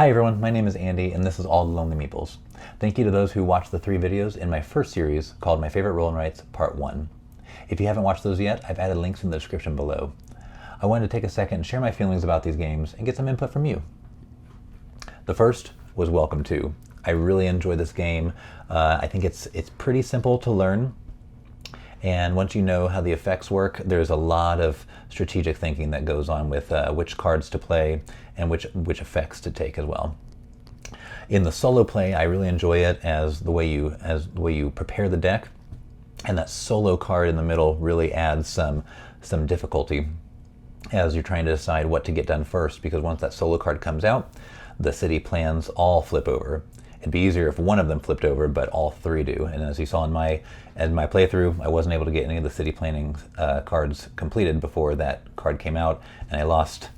Hi everyone, my name is Andy and this is all the Lonely Meeples. Thank you to those who watched the 3 videos in my first series called My Favorite Roll and Writes Part 1. If you haven't watched those yet, I've added links in the description below. I wanted to take a second and share my feelings about these games and get some input from you. The first was Welcome To. I really enjoyed this game. I think it's pretty simple to learn. And once you know how the effects work, there's a lot of strategic thinking that goes on with which cards to play and which effects to take as well. In the solo play, I really enjoy it as the way you prepare the deck, and that solo card in the middle really adds some difficulty as you're trying to decide what to get done first, because once that solo card comes out, the city plans all flip over. It'd be easier if one of them flipped over, but all 3 do. And as you saw in my playthrough, I wasn't able to get any of the city planning cards completed before that card came out, and I lost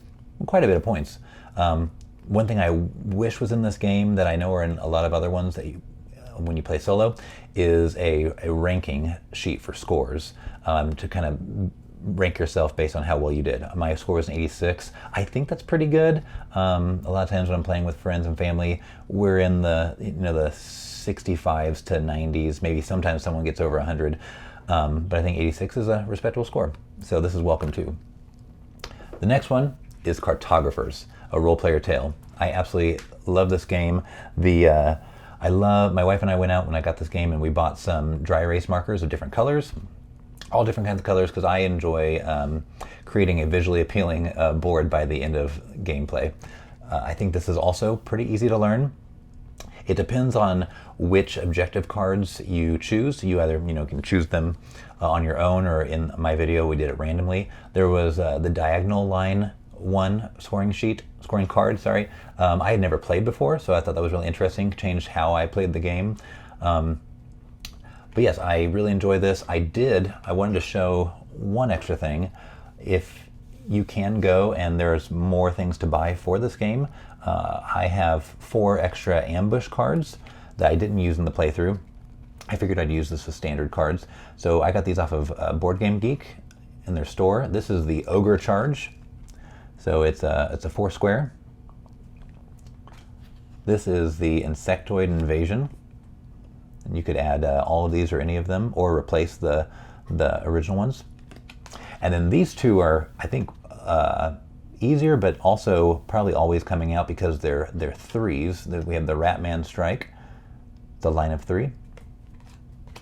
quite a bit of points. One thing I wish was in this game that I know are in a lot of other ones that when you play solo is a ranking sheet for scores to kind of rank yourself based on how well you did. My score was an 86. I think that's pretty good. A lot of times when I'm playing with friends and family, we're in the the 65s to 90s. Maybe sometimes someone gets over 100, but I think 86 is a respectable score. So this is Welcome To. The next one is Cartographers, a role-player tale. I absolutely love this game. My wife and I went out when I got this game and we bought some dry erase markers of different colors. All different kinds of colors, because I enjoy creating a visually appealing board by the end of gameplay. I think this is also pretty easy to learn. It depends on which objective cards you choose. You either can choose them on your own, or in my video we did it randomly. There was the diagonal line scoring card. I had never played before, so I thought that was really interesting. Changed how I played the game. But yes, I really enjoy this. I wanted to show one extra thing. If you can go and there's more things to buy for this game, I have 4 extra ambush cards that I didn't use in the playthrough. I figured I'd use this as standard cards. So I got these off of Board Game Geek in their store. This is the Ogre Charge. So it's a 4 square. This is the Insectoid Invasion. You could add all of these or any of them, or replace the original ones. And then these 2 are, I think, easier, but also probably always coming out because they're 3s. We have the Ratman Strike, the line of 3,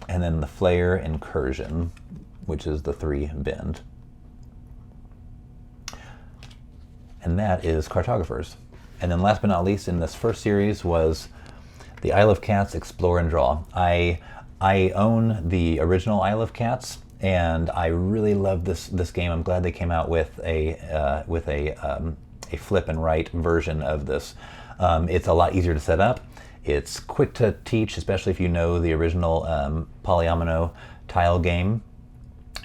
and then the Flare Incursion, which is the 3 bend. And that is Cartographers. And then last but not least in this first series was the Isle of Cats Explore and Draw. I own the original Isle of Cats, and I really love this game. I'm glad they came out with a flip and write version of this. It's a lot easier to set up. It's quick to teach, especially if you know the original polyomino tile game.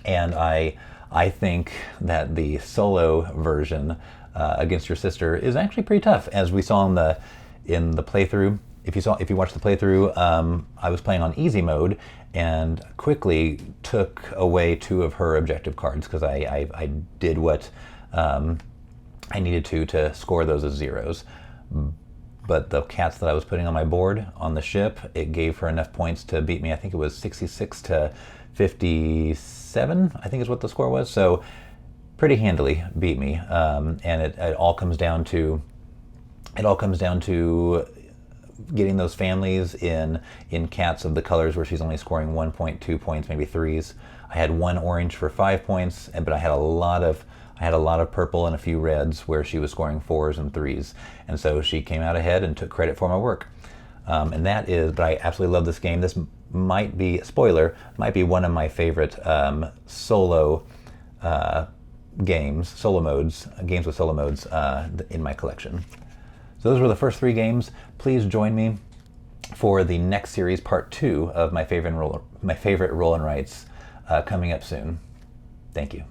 And I think that the solo version against your sister is actually pretty tough, as we saw in the playthrough. If you watched the playthrough, I was playing on easy mode and quickly took away 2 of her objective cards because I did what I needed to score those as 0s. But the cats that I was putting on my board on the ship, it gave her enough points to beat me. I think it was 66 to 57, I think is what the score was. So pretty handily beat me. And it all comes down to getting those families in cats of the colors where she's only scoring 1.2 points, maybe 3s. I had 1 orange for 5 points, but I had a lot of purple and a few reds where she was scoring 4s and 3s, and so she came out ahead and took credit for my work. But I absolutely love this game. This might be, spoiler, might be one of my favorite solo games with solo modes in my collection. So those were the first 3 games. Please join me for the next series, part 2 of my favorite roll and writes, coming up soon. Thank you.